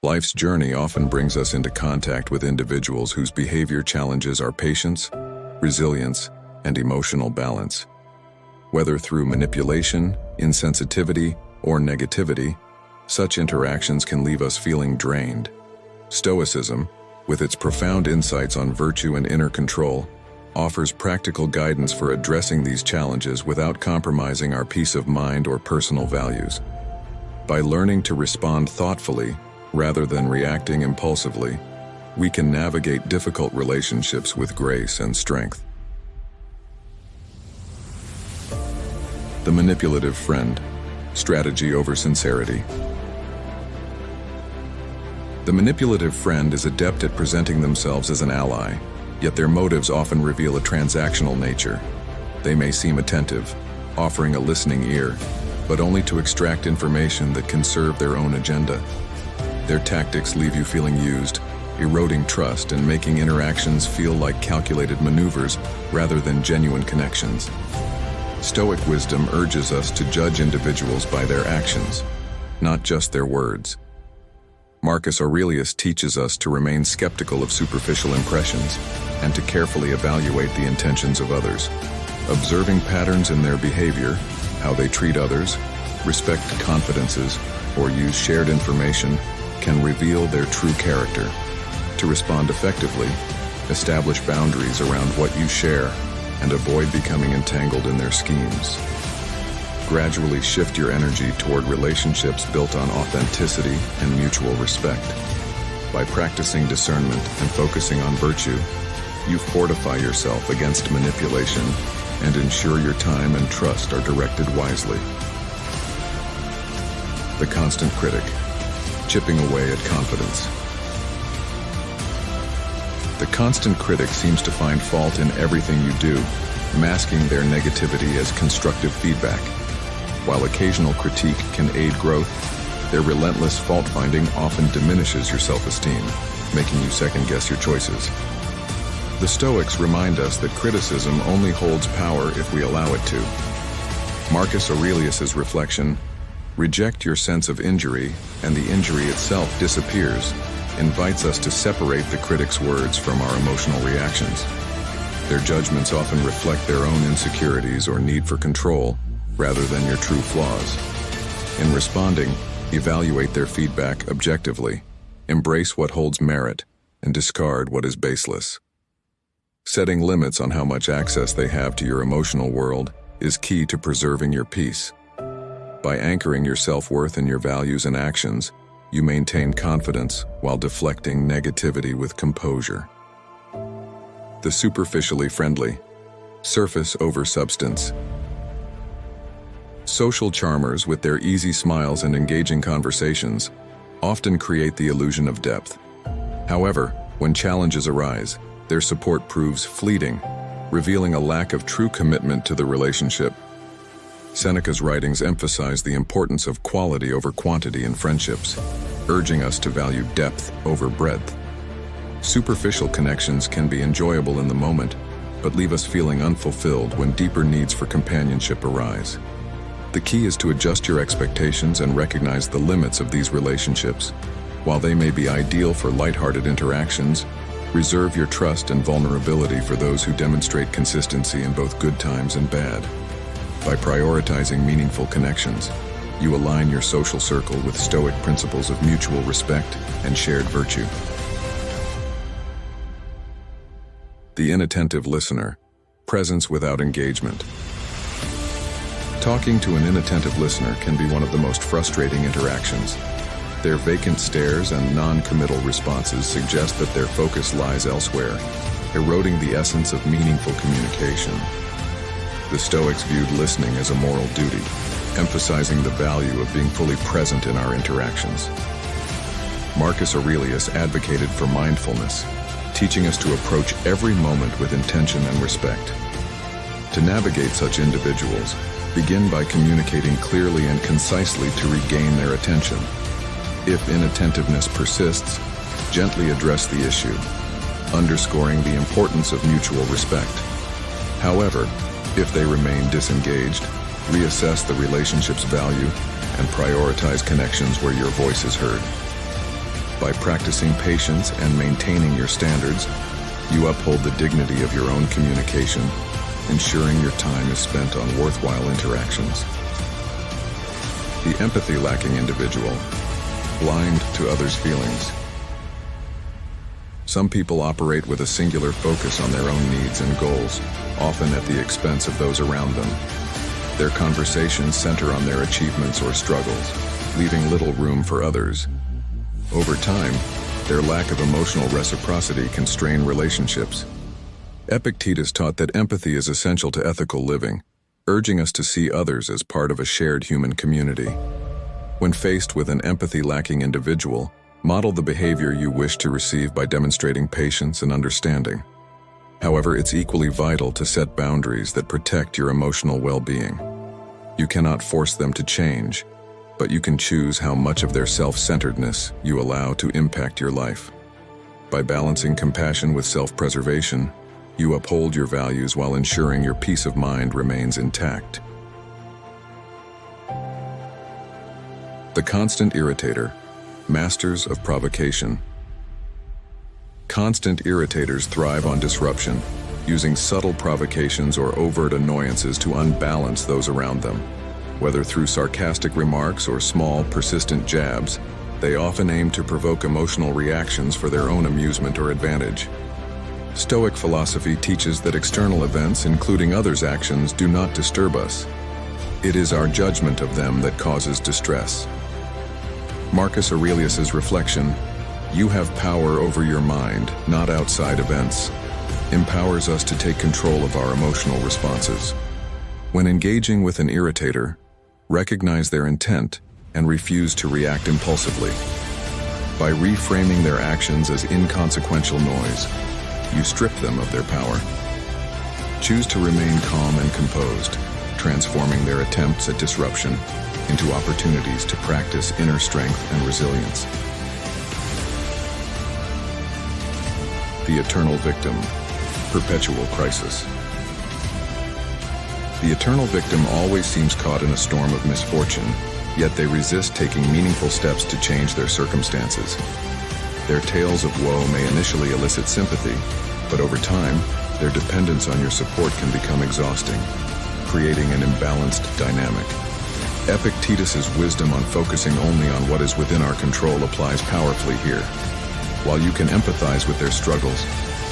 Life's journey often brings us into contact with individuals whose behavior challenges our patience, resilience, and emotional balance. Whether through manipulation, insensitivity, or negativity, such interactions can leave us feeling drained. Stoicism, with its profound insights on virtue and inner control, offers practical guidance for addressing these challenges without compromising our peace of mind or personal values. By learning to respond thoughtfully, rather than reacting impulsively, we can navigate difficult relationships with grace and strength. The Manipulative Friend, Strategy over Sincerity. The manipulative friend is adept at presenting themselves as an ally, yet their motives often reveal a transactional nature. They may seem attentive, offering a listening ear, but only to extract information that can serve their own agenda. Their tactics leave you feeling used, eroding trust and making interactions feel like calculated maneuvers rather than genuine connections. Stoic wisdom urges us to judge individuals by their actions, not just their words. Marcus Aurelius teaches us to remain skeptical of superficial impressions and to carefully evaluate the intentions of others. Observing patterns in their behavior, how they treat others, respect confidences, or use shared information can reveal their true character. To respond effectively, establish boundaries around what you share and avoid becoming entangled in their schemes. Gradually shift your energy toward relationships built on authenticity and mutual respect. By practicing discernment and focusing on virtue, you fortify yourself against manipulation and ensure your time and trust are directed wisely. The Constant Critic, chipping away at confidence. The constant critic seems to find fault in everything you do, masking their negativity as constructive feedback. While occasional critique can aid growth, their relentless fault-finding often diminishes your self-esteem, making you second-guess your choices. The Stoics remind us that criticism only holds power if we allow it to. Marcus Aurelius's reflection, "Reject your sense of injury, and the injury itself disappears," invites us to separate the critic's words from our emotional reactions. Their judgments often reflect their own insecurities or need for control, rather than your true flaws. In responding, evaluate their feedback objectively, embrace what holds merit, and discard what is baseless. Setting limits on how much access they have to your emotional world is key to preserving your peace. By anchoring your self-worth in your values and actions, you maintain confidence while deflecting negativity with composure. The superficially friendly, surface over substance. Social charmers, with their easy smiles and engaging conversations, often create the illusion of depth. However, when challenges arise, their support proves fleeting, revealing a lack of true commitment to the relationship. Seneca's writings emphasize the importance of quality over quantity in friendships, urging us to value depth over breadth. Superficial connections can be enjoyable in the moment, but leave us feeling unfulfilled when deeper needs for companionship arise. The key is to adjust your expectations and recognize the limits of these relationships. While they may be ideal for lighthearted interactions, reserve your trust and vulnerability for those who demonstrate consistency in both good times and bad. By prioritizing meaningful connections, you align your social circle with Stoic principles of mutual respect and shared virtue. The Inattentive Listener, presence without engagement. Talking to an inattentive listener can be one of the most frustrating interactions. Their vacant stares and non-committal responses suggest that their focus lies elsewhere, eroding the essence of meaningful communication. The Stoics viewed listening as a moral duty, emphasizing the value of being fully present in our interactions. Marcus Aurelius advocated for mindfulness, teaching us to approach every moment with intention and respect. To navigate such individuals, begin by communicating clearly and concisely to regain their attention. If inattentiveness persists, gently address the issue, underscoring the importance of mutual respect. However, if they remain disengaged, reassess the relationship's value and prioritize connections where your voice is heard. By practicing patience and maintaining your standards, you uphold the dignity of your own communication, ensuring your time is spent on worthwhile interactions. The empathy-lacking individual, blind to others' feelings. Some people operate with a singular focus on their own needs and goals, often at the expense of those around them. Their conversations center on their achievements or struggles, leaving little room for others. Over time, their lack of emotional reciprocity can strain relationships. Epictetus taught that empathy is essential to ethical living, urging us to see others as part of a shared human community. When faced with an empathy-lacking individual, model the behavior you wish to receive by demonstrating patience and understanding. However, it's equally vital to set boundaries that protect your emotional well-being. You cannot force them to change, but you can choose how much of their self-centeredness you allow to impact your life. By balancing compassion with self-preservation, you uphold your values while ensuring your peace of mind remains intact. The Constant Irritator, masters of provocation. Constant irritators thrive on disruption, using subtle provocations or overt annoyances to unbalance those around them. Whether through sarcastic remarks or small, persistent jabs, they often aim to provoke emotional reactions for their own amusement or advantage. Stoic philosophy teaches that external events, including others' actions, do not disturb us. It is our judgment of them that causes distress. Marcus Aurelius's reflection, "You have power over your mind, not outside events," empowers us to take control of our emotional responses. When engaging with an irritator, recognize their intent and refuse to react impulsively. By reframing their actions as inconsequential noise, you strip them of their power. Choose to remain calm and composed, transforming their attempts at disruption into opportunities to practice inner strength and resilience. The eternal victim, perpetual crisis. The eternal victim always seems caught in a storm of misfortune, yet they resist taking meaningful steps to change their circumstances. Their tales of woe may initially elicit sympathy, but over time, their dependence on your support can become exhausting, creating an imbalanced dynamic. Epictetus's wisdom on focusing only on what is within our control applies powerfully here. While you can empathize with their struggles,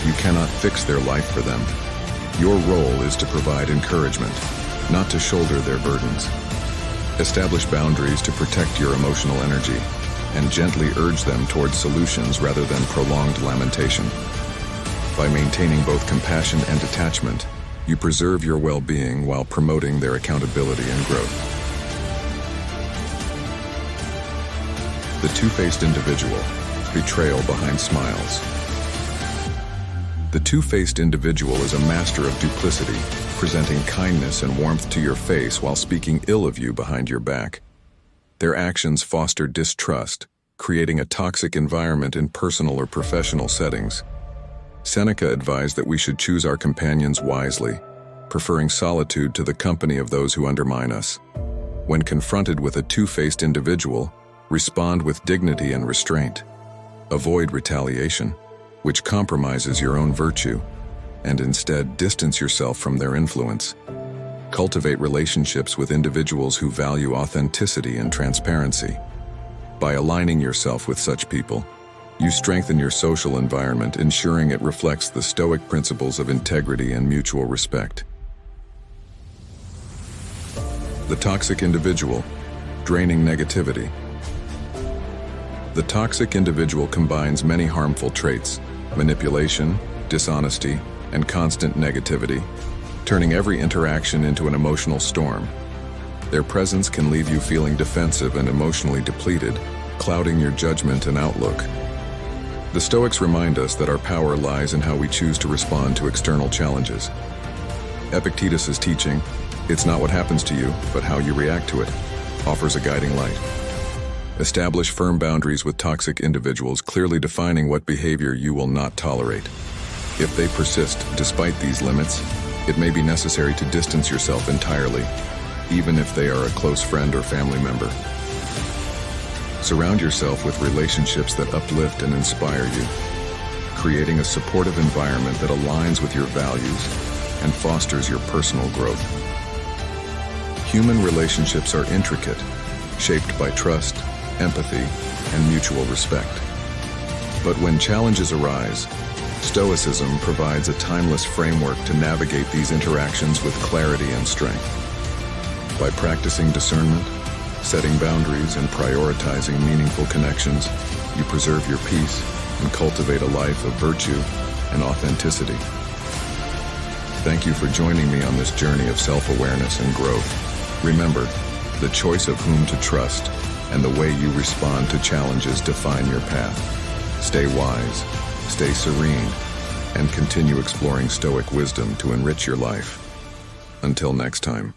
you cannot fix their life for them. Your role is to provide encouragement, not to shoulder their burdens. Establish boundaries to protect your emotional energy, and gently urge them towards solutions rather than prolonged lamentation. By maintaining both compassion and detachment, you preserve your well-being while promoting their accountability and growth. The two-faced individual, betrayal behind smiles. The two-faced individual is a master of duplicity, presenting kindness and warmth to your face while speaking ill of you behind your back. Their actions foster distrust, creating a toxic environment in personal or professional settings. Seneca advised that we should choose our companions wisely, preferring solitude to the company of those who undermine us. When confronted with a two-faced individual, respond with dignity and restraint. Avoid retaliation, which compromises your own virtue, and instead distance yourself from their influence. Cultivate relationships with individuals who value authenticity and transparency. By aligning yourself with such people, you strengthen your social environment, ensuring it reflects the Stoic principles of integrity and mutual respect. The toxic individual, draining negativity. The toxic individual combines many harmful traits: manipulation, dishonesty, and constant negativity, turning every interaction into an emotional storm. Their presence can leave you feeling defensive and emotionally depleted, clouding your judgment and outlook. The Stoics remind us that our power lies in how we choose to respond to external challenges. Epictetus's teaching, "It's not what happens to you, but how you react to it," offers a guiding light. Establish firm boundaries with toxic individuals, clearly defining what behavior you will not tolerate. If they persist despite these limits, it may be necessary to distance yourself entirely, even if they are a close friend or family member. Surround yourself with relationships that uplift and inspire you, creating a supportive environment that aligns with your values and fosters your personal growth. Human relationships are intricate, shaped by trust, empathy, and mutual respect. But when challenges arise, Stoicism provides a timeless framework to navigate these interactions with clarity and strength. By practicing discernment, setting boundaries, and prioritizing meaningful connections, you preserve your peace and cultivate a life of virtue and authenticity. Thank you for joining me on this journey of self-awareness and growth. Remember, the choice of whom to trust and the way you respond to challenges define your path. Stay wise, stay serene, and continue exploring Stoic wisdom to enrich your life. Until next time.